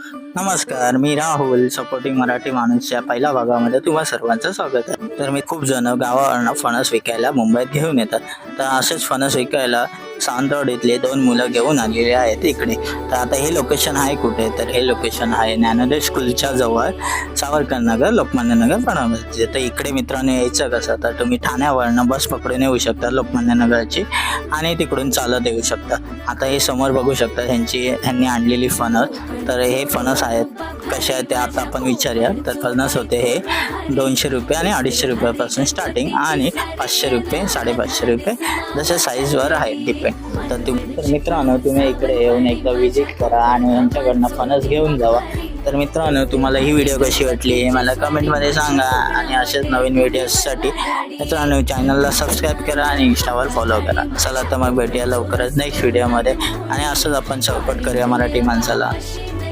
नमस्कार, मी राहुल सपोर्टिंग मराठी माणूसच्या पहिल्या भागामध्ये तुम्हा सर्वांचं स्वागत आहे. तर मी खूप जण गावावरनं फणस विकायला मुंबईत घेऊन येतात. तर असेच फणस विकायला सावंतवाडीतले 2 मुलं घेऊन आलेले आहेत इकडे. तर आता हे लोकेशन आहे कुठे, तर हे लोकेशन आहे ज्ञानोदय स्कूलच्या जवळ सावरकर नगर, लोकमान्य नगर, पणजी. तर इकडे मित्रांनो यायचं कसं, तर तुम्ही ठाण्यावरनं बस पकडून येऊ शकता लोकमान्य नगरची आणि तिकडून चालत येऊ शकता. आता हे समोर बघू शकता ह्यांनी आणलेली फणस. तर हे फणस आहेत कसे आहेत ते आता आपण विचारूया. तर फणस होते हे 200 रुपये आणि 250 रुपयापासून स्टार्टिंग आणि 500 रुपये, 550 रुपये जसे साईजवर आहे डिपेंड. तर मित्रांनो तुम्ही इकडे येऊन एकदा विजिट करा आणि यांच्याकडनं फणस घेऊन जावा. तर मित्रांनो तुम्हाला ही व्हिडिओ कशी वाटली मला कमेंटमध्ये सांगा आणि असेच नवीन व्हिडिओजसाठी मित्रांनो चॅनलला सबस्क्राईब करा आणि इंस्टावर फॉलो करा. चला तर मग भेटूया लवकरच नेक्स्ट व्हिडिओमध्ये आणि असंच आपण सपोर्ट करूया मराठी माणसाला.